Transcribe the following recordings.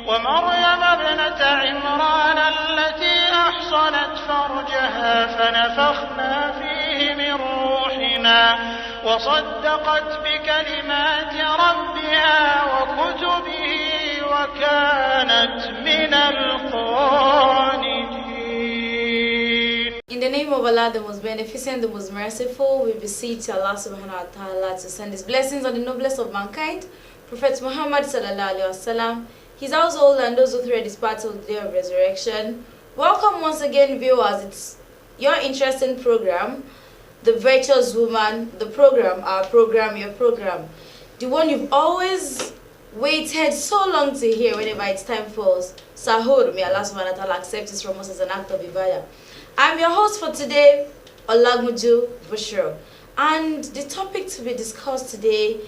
ومريم ابنة عمران التي أحصنت فرجها فنفخنا فيه من روحنا وصدقت بكلمات ربها وكتبه وكانت من القانتين. In the name of Allah, the most beneficent, the most merciful, we beseech Allah subhanahu wa ta'ala to send his blessings on the noblest of mankind, Prophet Muhammad sallallahu alaihi wasallam, his household and those who thread his path till the day of resurrection. Welcome once again, viewers. It's your interesting program, The Virtuous Woman, the program, our program, your program, the one you've always waited so long to hear whenever it's time for Sahur. May Allah subhanahu wa ta'ala accept this from us as an act of ibadah. I'm your host for today, Olagmuju Bushro, and the topic to be discussed today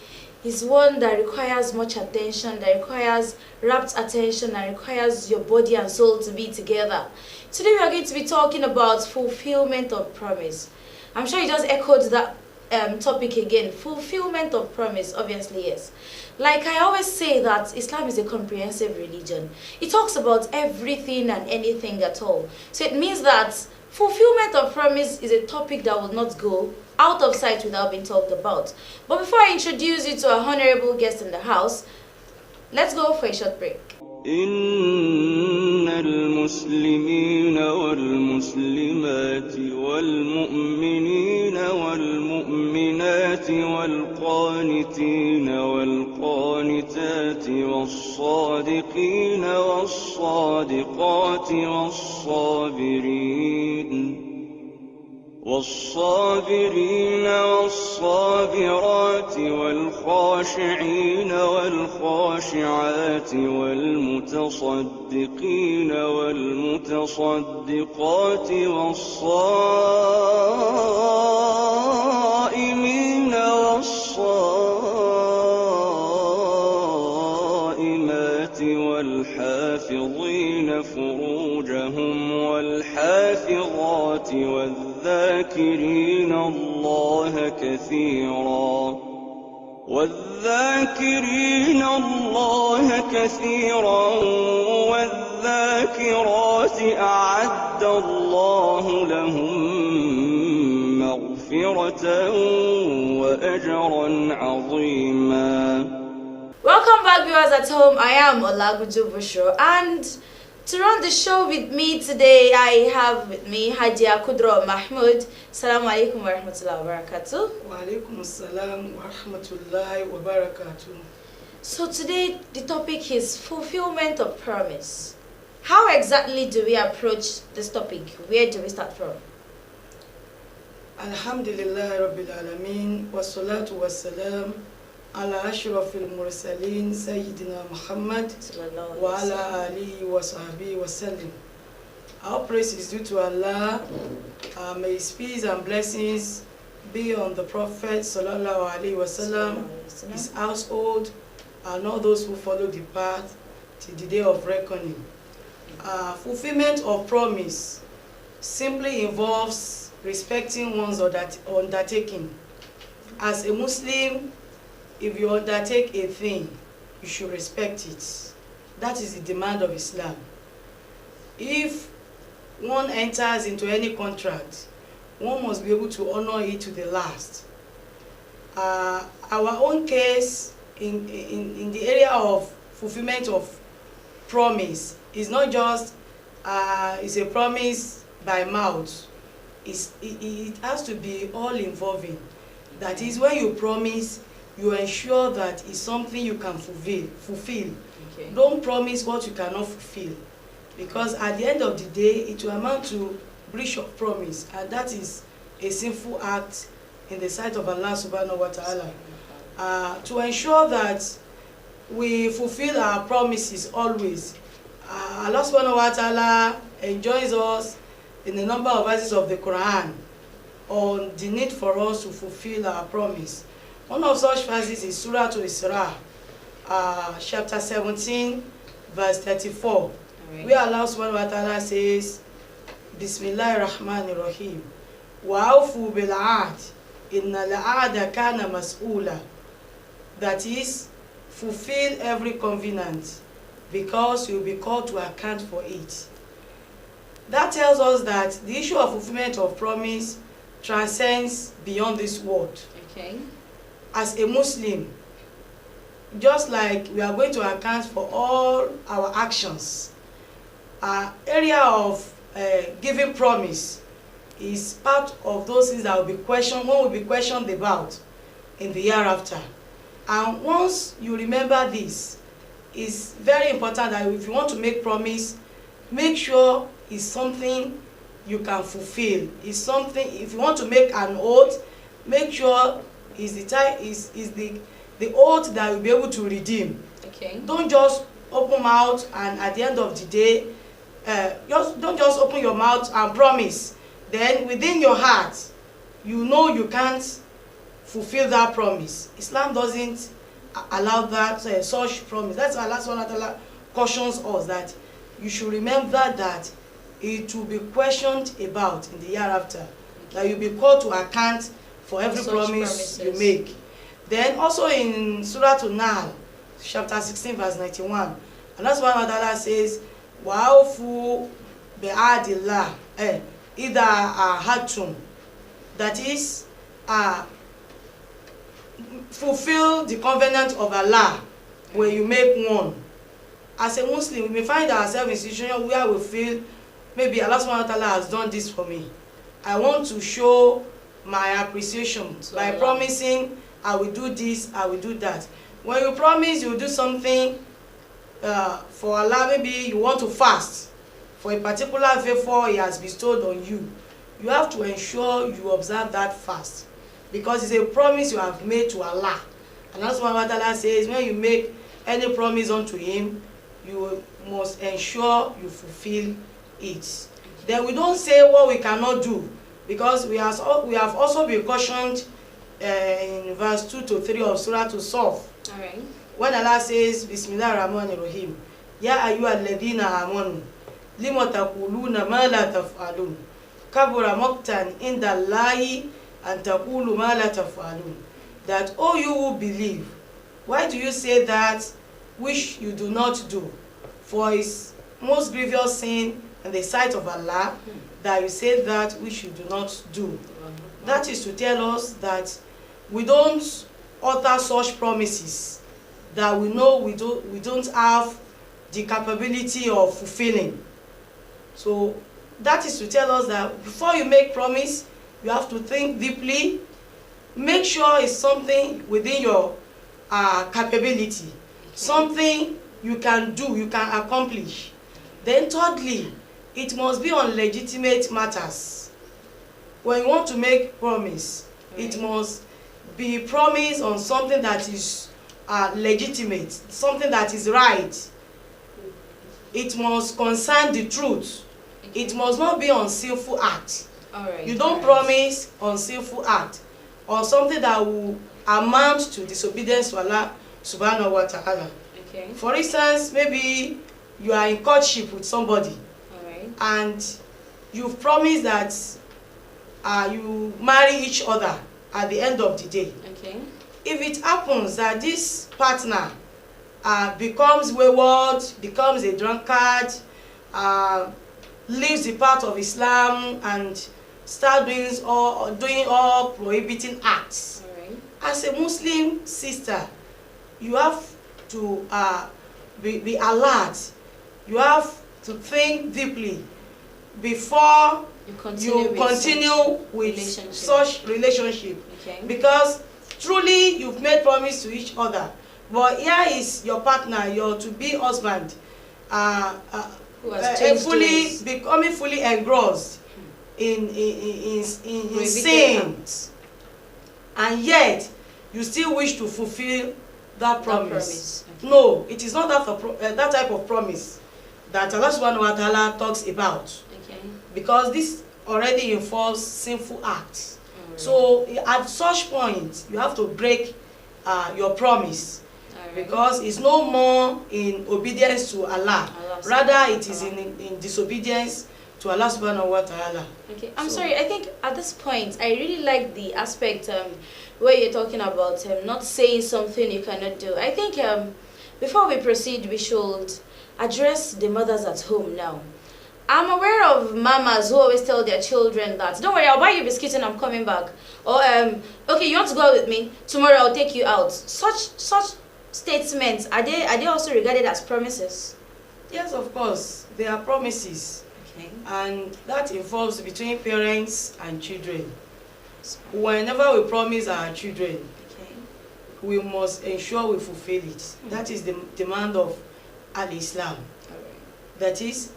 is one that requires much attention, that requires rapt attention, that requires your body and soul to be together. Today we are going to be talking about fulfillment of promise. I'm sure you just echoed that topic again. Fulfillment of promise, obviously, yes. Like I always say that Islam is a comprehensive religion. It talks about everything and anything at all. So it means that fulfillment of promise is a topic that will not go out of sight without being talked about. But before I introduce you to our honorable guest in the house, let's go for a short break. إن المسلمين والمسلمات والمؤمنين والمؤمنات والقانتين والقانتات والصادقين والصادقات والصابرين والصابرات والخاشعين والخاشعات والمتصدقين والمتصدقات والصائمين والصائمات والحافظين فروجهم والحافظات والذاكرين الله كثيرا والذاكرات أعد الله لهم مغفرة وأجرا عظيما. Welcome back, viewers at home. I am Olagmuju Bushro, and to run the show with me today, I have with me Hajia Kudro Mahmoud. Assalamu alaikum wa rahmatullahi wa barakatuh. Wa alaikum assalam wa rahmatullahi wa barakatuh. So today the topic is fulfillment of promise. How exactly do we approach this topic? Where do we start from? Alhamdulillah Rabbil Alameen wa salatu wa salam ala ashrafil mursalin Sayyidina Muhammad wa ala alihi wa sahbihi wa sallim. Our praise is due to Allah. May his peace and blessings be on the Prophet sallallahu alaihi wasallam, his household, and all those who follow the path till the day of reckoning. Fulfillment of promise simply involves respecting one's undertaking. As a Muslim, if you undertake a thing, you should respect it. That is the demand of Islam. If one enters into any contract, one must be able to honor it to the last. Our own case in the area of fulfillment of promise is not just is a promise by mouth. It has to be all involving. That is, when you promise, you ensure that it's something you can fulfill. Okay. Don't promise what you cannot fulfill, because at the end of the day it will amount to breach of promise, and that is a sinful act in the sight of Allah subhanahu wa ta'ala. To ensure that we fulfill our promises always, Allah subhanahu wa ta'ala enjoins us in a number of verses of the Quran on the need for us to fulfill our promise. One of such verses is Surah Al-Isra, chapter 17, verse 34, where Allah subhanahu wa ta'ala says, Bismillahir Rahmanir Rahim, Wa'awfu bil 'ahd, innal 'ahda kana mas'ula. That is, fulfill every covenant, because you'll be called to account for it. That tells us that the issue of fulfillment of promise transcends beyond this world. Okay. As a Muslim, just like we are going to account for all our actions, our area of giving promise is part of those things that will be questioned, one will be questioned about in the hereafter. And once you remember this, it's very important that if you want to make promise, make sure it's something you can fulfill. It's something, if you want to make an oath, make sure is the oath that you'll be able to redeem. Okay. Don't just open mouth and at the end of the day, don't just open your mouth and promise. Then within your heart, you know you can't fulfill that promise. Islam doesn't allow that such promise. That's why Allah Subhanahu wa Ta'ala cautions us that you should remember that it will be questioned about in the hereafter. That you'll be called to account for every promise you make. Then also in Surah An-Nahl, chapter 16, verse 91, Allah Subhanahu wa Ta'ala says, "Wa'awfu bi'adillah idha ahadtum." That is, fulfill the covenant of Allah when you make one. As a Muslim, we may find ourselves in a situation where we feel, maybe Allah Subhanahu wa Ta'ala has done this for me. I want to show my appreciation by promising I will do this, I will do that. When you promise you will do something for Allah, maybe you want to fast for a particular favor He has bestowed on you, you have to ensure you observe that fast, because it's a promise you have made to Allah. And that's why Allah says when you make any promise unto Him, you must ensure you fulfill it. Then we don't say what we cannot do, because we have also been cautioned in verse 2 to 3 of Surah Al-Saf. Alright. When Allah says, Bismillah ar-Rahman ar-Rahim, Ya ayyuha alladhina amanu, lima taquluna ma la taf'alun, kabura maqtan inda Allahi an taqulu ma la taf'alun. That, oh you who believe, why do you say that which you do not do? For it's most grievous sin in the sight of Allah that you say that which you do not do. That is to tell us that we don't utter such promises that we know we don't have the capability of fulfilling. So that is to tell us that before you make promise, you have to think deeply. Make sure it's something within your capability, something you can do, you can accomplish. Then thirdly, it must be on legitimate matters. When you want to make promise, it must be promise on something that is legitimate, something that is right. It must concern the truth. It must not be on sinful act. You don't promise on sinful act or something that will amount to disobedience to Allah Subhanahu wa Ta'ala. For instance, maybe you are in courtship with somebody, and you've promised that you marry each other at the end of the day. If it happens that this partner becomes wayward, becomes a drunkard, leaves the path of Islam and start doing all prohibiting acts, as a Muslim sister, you have to be alert. You have to think deeply before you continue with such relationship. Because truly you've made promise to each other, but here is your partner, your to-be husband, becoming fully engrossed in sin, and yet you still wish to fulfill that promise. No, it is not that type of promise that Allah Subhanahu wa Ta'ala talks about, because this already involves sinful acts. So at such point you have to break your promise, because it's no more in obedience to Allah, rather it is in disobedience to Allah Subhanahu wa Ta'ala. I'm sorry, I think at this point I really like the aspect where you're talking about not saying something you cannot do. I think before we proceed, we should address the mothers at home now. I'm aware of mamas who always tell their children that, don't worry, I'll buy you biscuits and I'm coming back. Or, okay, you want to go out with me? Tomorrow I'll take you out. Such statements, are they also regarded as promises? Yes, of course. They are promises. Okay. And that involves between parents and children. Whenever we promise our children, we must ensure we fulfill it. That is the demand of Al-Islam. That is,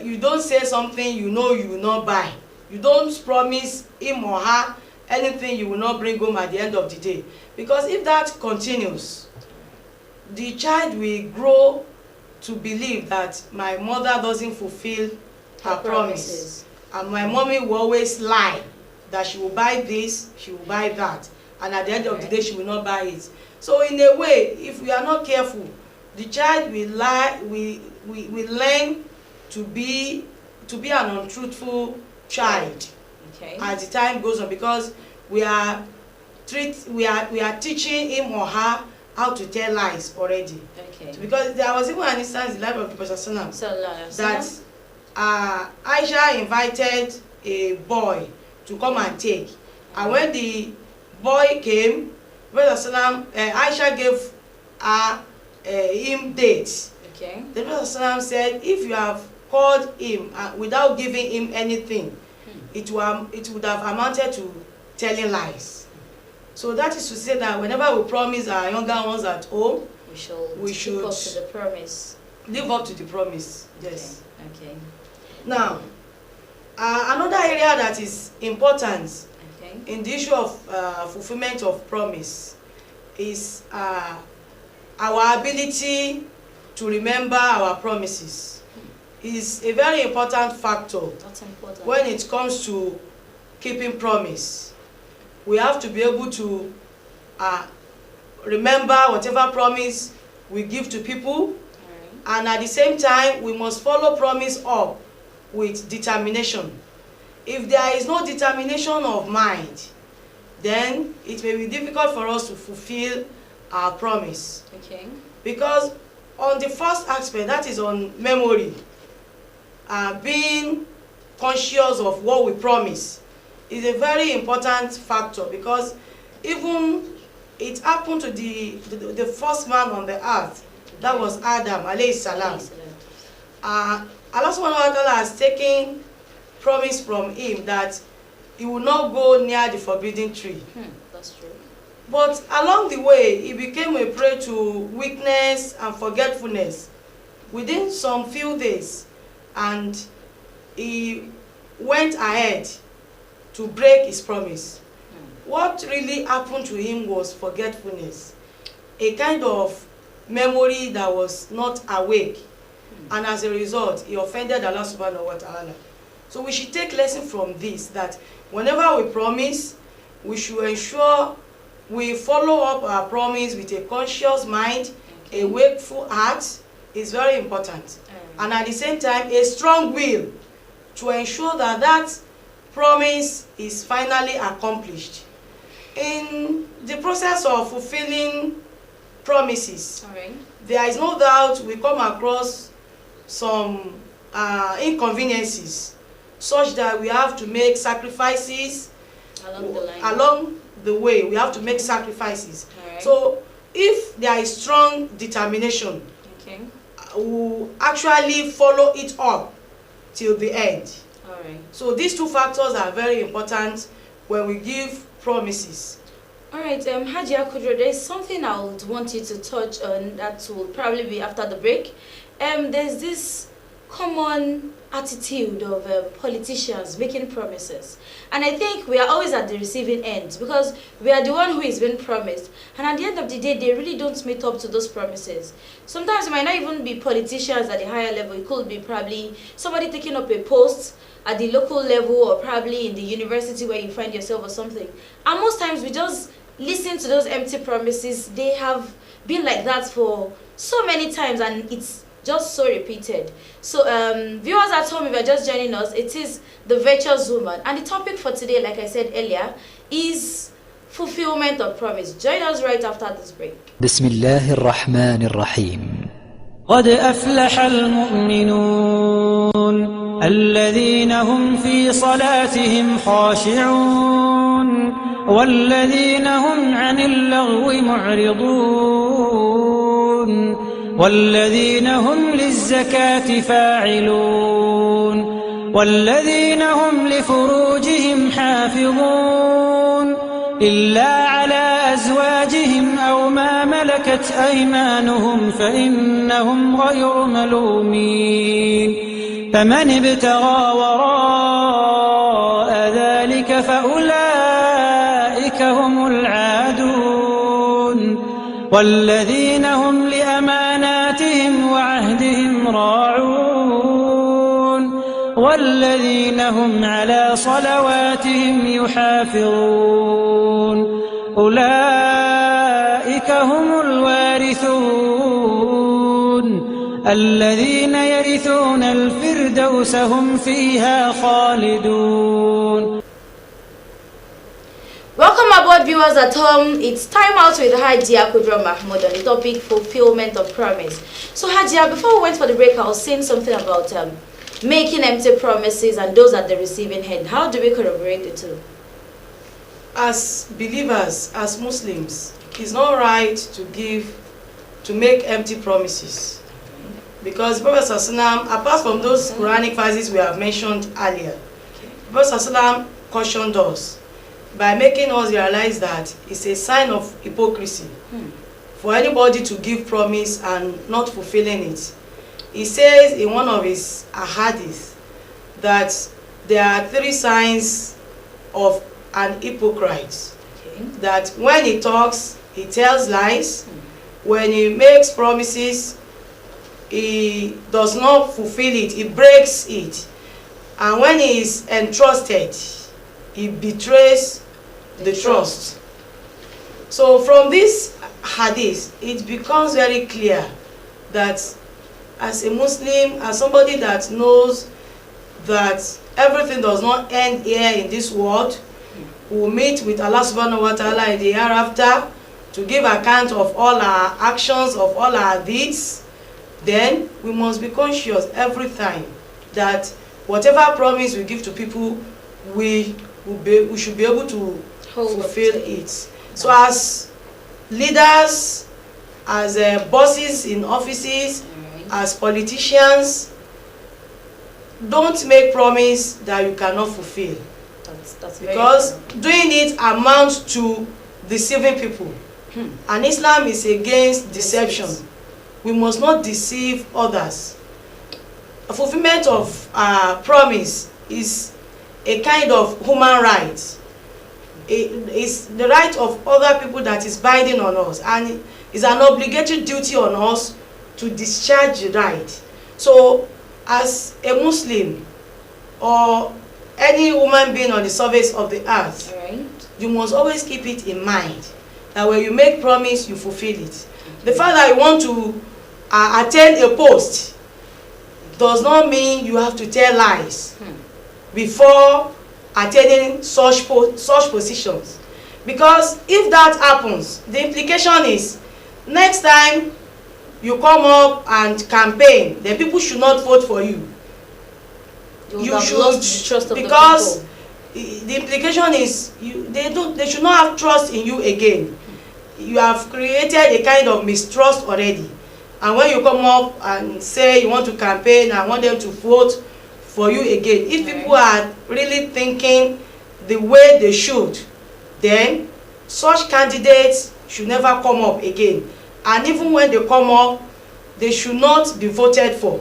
you don't say something you know you will not buy. You don't promise him or her anything you will not bring home at the end of the day. Because if that continues, the child will grow to believe that my mother doesn't fulfill her promise. And my mommy will always lie that she will buy this, she will buy that. And at the end of the day, she will not buy it. So in a way, if we are not careful, the child will lie, we learn to be an untruthful child as the time goes on, because we are teaching him or her how to tell lies already. Because there was even an instance in the life of the Prophet that Aisha invited a boy to come and take, and when the boy came, Aisha gave him dates. The Prophet said, if you have called him without giving him anything, it would have amounted to telling lies. So that is to say that whenever we promise our younger ones at home, we should live up to the promise. Live up to the promise. Yes. Okay. Now, another area that is important in the issue of fulfillment of promise is our ability to remember our promises. Is a very important factor. That's important. When it comes to keeping promise. We have to be able to remember whatever promise we give to people, and at the same time we must follow promise up with determination. If there is no determination of mind, then it may be difficult for us to fulfill our promise. Because on the first aspect, that is on memory, being conscious of what we promise is a very important factor, because even it happened to the first man on the earth, that was Adam alayhi salam. Allah subhanahu wa ta'ala has taken promise from him that he will not go near the forbidden tree. That's true. But along the way, he became a prey to weakness and forgetfulness within some few days, and he went ahead to break his promise. What really happened to him was forgetfulness, a kind of memory that was not awake, and as a result, he offended Allah subhanahu wa ta'ala. So we should take lesson from this, that whenever we promise, we should ensure we follow up our promise with a conscious mind, a wakeful heart is very important. And at the same time, a strong will to ensure that that promise is finally accomplished. In the process of fulfilling promises, there is no doubt we come across some inconveniences, such that we have to make sacrifices along the way. We have to make sacrifices. So if there is strong determination, we actually follow it up till the end. So these two factors are very important when we give promises. Alright, Hajia Kudro, there's something I would want you to touch on that will probably be after the break. There's this common attitude of politicians making promises, and I think we are always at the receiving end, because we are the one who is being promised, and at the end of the day they really don't meet up to those promises. Sometimes it might not even be politicians at the higher level. It could be probably somebody taking up a post at the local level, or probably in the university where you find yourself or something, and most times we just listen to those empty promises. They have been like that for so many times, and it's just so repeated. So viewers at home, if you're just joining us, it is the virtuous woman, and the topic for today, like I said earlier, is fulfillment of promise. Join us right after this break. بسم الله الرحمن الرحيم. قد أفلح المؤمنون الذين هم في صلاتهم خاشعون والذين هم عن اللغو معرضون والذين هم للزكاة فاعلون والذين هم لفروجهم حافظون إلا على أزواجهم أو ما ملكت أيمانهم فإنهم غير ملومين فمن ابتغى وراء ذلك فأولئك هم العادون والذين هم لأماناتهم وعهدهم راعون والذين هم على صلواتهم يحافظون أولئك هم الوارثون الذين يرثون الفردوس هم فيها خالدون. Welcome aboard, viewers at home. It's time out with Hajia Kudra Mahmoud on the topic fulfillment of promise. So Hajia, before we went for the break, I was saying something about making empty promises and those at the receiving end. How do we corroborate the two? As believers, as Muslims, it's not right to make empty promises. Because Prophet Sallallahu, apart from those Quranic verses we have mentioned earlier, Prophet Sallallahu cautioned us by making us realize that it's a sign of hypocrisy for anybody to give promise and not fulfilling it. He says in one of his ahadith that there are 3 signs of an hypocrite. That when he talks, he tells lies. When he makes promises, he does not fulfill it, he breaks it. And when he is entrusted, he betrays the trust. So from this hadith, it becomes very clear that as a Muslim, as somebody that knows that everything does not end here in this world, we will meet with Allah subhanahu wa ta'ala in the hereafter to give account of all our actions, of all our deeds, then we must be conscious every time that whatever promise we give to people, we should be able to fulfill it. So as leaders, as bosses in offices, as politicians, don't make promise that you cannot fulfill. That's because doing it amounts to deceiving people. And Islam is against deception. We must not deceive others. A fulfillment of promise is a kind of human right. It is the right of other people that is binding on us, and is an obligatory duty on us to discharge the right. So as a Muslim or any human being on the surface of the earth, you must always keep it in mind that when you make promise, you fulfill it. The fact that you want to attain a post does not mean you have to tell lies before attaining such positions. Because if that happens, the implication is next time you come up and campaign, then people should not vote for you. You should lost the trust of because the people. The implication is they should not have trust in you again. You have created a kind of mistrust already. And when you come up and say you want to campaign and want them to vote for you again, if people are really thinking the way they should, then such candidates should never come up again. And even when they come up, they should not be voted for.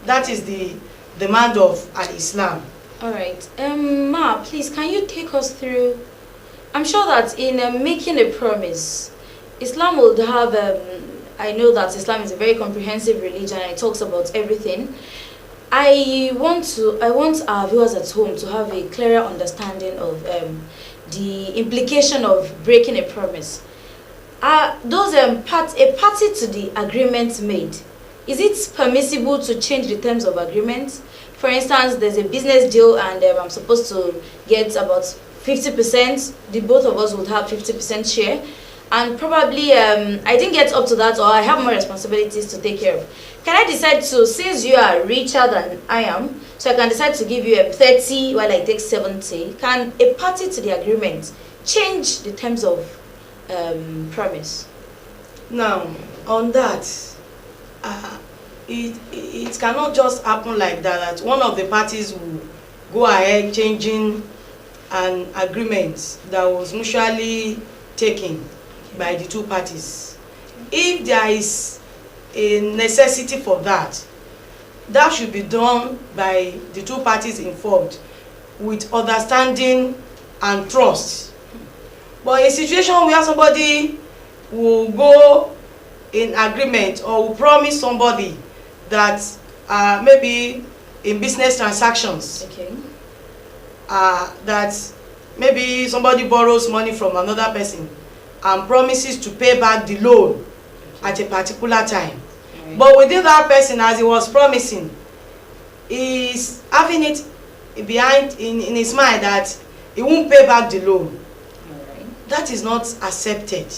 That is the demand of Islam. All right. Ma, please, can you take us through? I'm sure that in making a promise, Islam would have, I know that Islam is a very comprehensive religion and it talks about everything. I want our viewers at home to have a clearer understanding of the implication of breaking a promise. A party to the agreement made, is it permissible to change the terms of agreement? For instance, there's a business deal and I'm supposed to get about 50%, the both of us would have 50% share. And probably I didn't get up to that, or I have more responsibilities to take care of. Can I decide to, since you are richer than I am, so I can decide to give you a 30 while I take 70, can a party to the agreement change the terms of promise? Now, on that, it cannot just happen like that, that one of the parties will go ahead changing an agreement that was mutually taken by the two parties. If there is a necessity for that, that should be done by the two parties involved with understanding and trust. But a situation where somebody will go in agreement or will promise somebody that maybe in business transactions, Okay. that maybe somebody borrows money from another person and promises to pay back the loan at a particular time. Right. But within that person, as he was promising, is having it behind in his mind that he won't pay back the loan. Right. That is not accepted.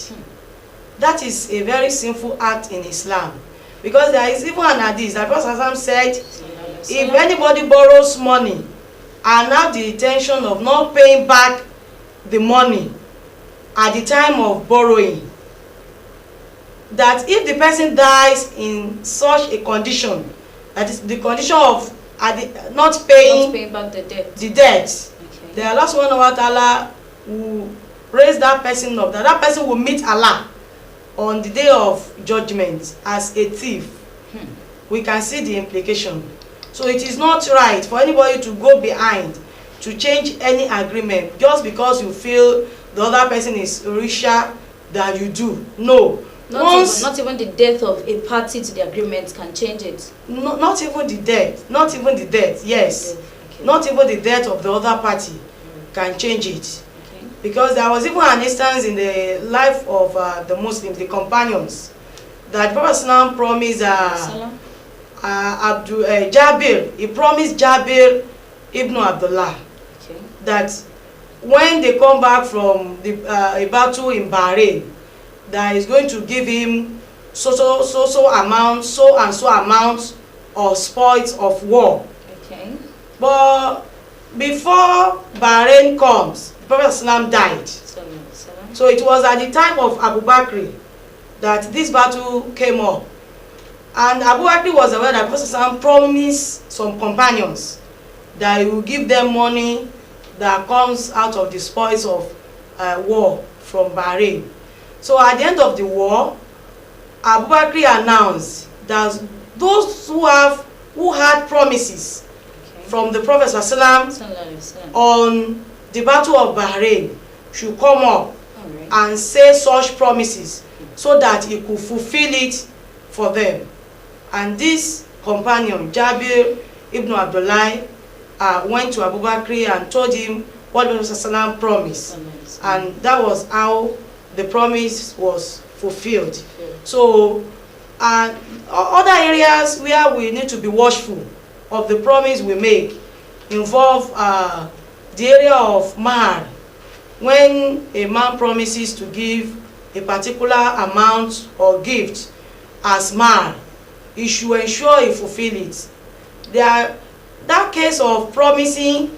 That is a very sinful act in Islam. Because there is even an hadith that Prophet said, if anybody borrows money and have the intention of not paying back the money at the time of borrowing, that if the person dies in such a condition, that is the condition of not paying back the debt, okay, okay. Allah subhanahu wa ta'ala will raise that person up, that person will meet Allah on the day of judgment as a thief. We can see the implication. So it is not right for anybody to go behind to change any agreement just because you feel the other person is richer than you do. No. Not even the death of a party to the agreement can change it. No, not even the death. Not even the death. Yes. Okay. Not even the death of the other party can change it. Okay. Because there was even an instance in the life of the Muslims, the companions, that Prophet promised Jabir. He promised Jabir Ibn Abdullah, Okay. that when they come back from a battle in Bahrain, that is going to give him so and so amount of spoils of war. Okay. But before Bahrain comes, Prophet died. So it was at the time of Abu Bakr that this battle came up. And Abu Bakr was aware that Prophet promised some companions that he will give them money that comes out of the spoils of war from Bahrain. So at the end of the war, Abu Bakr announced that those who had promises from the Prophet on the Battle of Bahrain should come up and say such promises so that he could fulfill it for them. And this companion, Jabir Ibn Abdullah, went to Abu Bakr and told him what the Prophet promised. And that was how the promise was fulfilled. So, other areas where we need to be watchful of the promise we make involve the area of mahar. When a man promises to give a particular amount or gift as mahar, he should ensure he fulfill it. That case of promising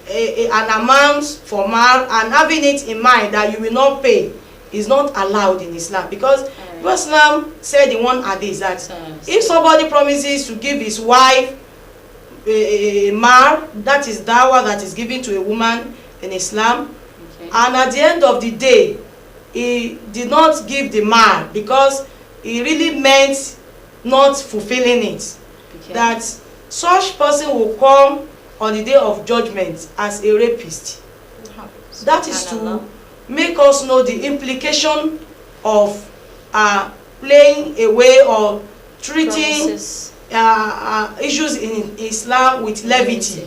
an amount for mahar and having it in mind that you will not pay is not allowed in Islam, because Islam said in one hadith that if somebody promises to give his wife a mahar, that is dawah that is given to a woman in Islam, and at the end of the day he did not give the mahar because he really meant not fulfilling it, that such person will come on the day of judgment as a rapist. That is to make us know the implication of playing away or treating issues in Islam with levity.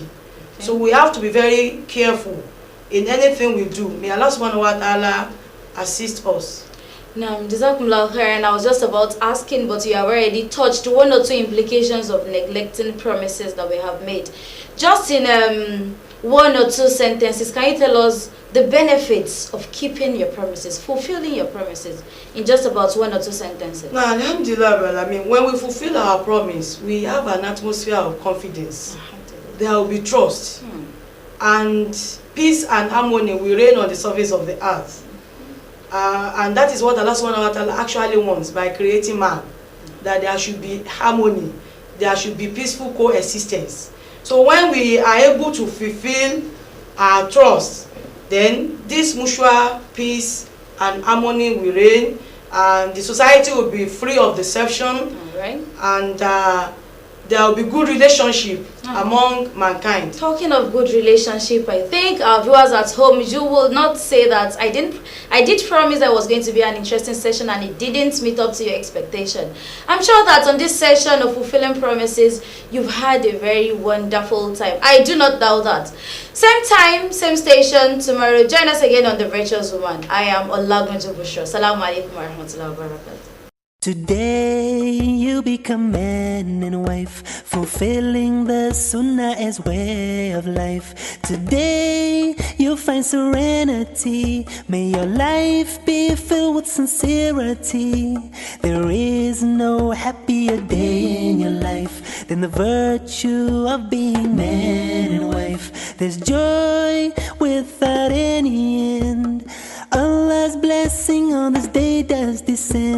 So we have to be very careful in anything we do. May Allah subhanahu wa ta'ala assist us. Now, Jazakumullah khairan, I was just about asking, but you have already touched one or two implications of neglecting promises that we have made. Just in 1 or 2 sentences, can you tell us the benefits of keeping your promises, fulfilling your promises, in just about 1 or 2 sentences? Now, alhamdulillah, I mean, when we fulfill our promise, we have an atmosphere of confidence. There will be trust. And peace and harmony will reign on the surface of the earth. And that is what Allah subhanahu wa ta'ala actually wants by creating man. That there should be harmony. There should be peaceful coexistence. So when we are able to fulfill our trust, then this mutual peace and harmony will reign, and the society will be free of deception, and there will be good relationship among mankind. Talking of good relationship, I think our viewers at home, you will not say that I did promise there was going to be an interesting session and it didn't meet up to your expectation. I'm sure that on this session of Fulfilling Promises, you've had a very wonderful time. I do not doubt that. Same time, same station tomorrow. Join us again on The Virtuous Woman. I am Olagunju Bushra. Assalamu alaikum wa rahmatullahi wa barakatuh. Today you become man and wife, fulfilling the sunnah as way of life. Today you'll find serenity. May your life be filled with sincerity. There is no happier day in your life than the virtue of being man and wife. There's joy without any end. Allah's blessing on this day does descend.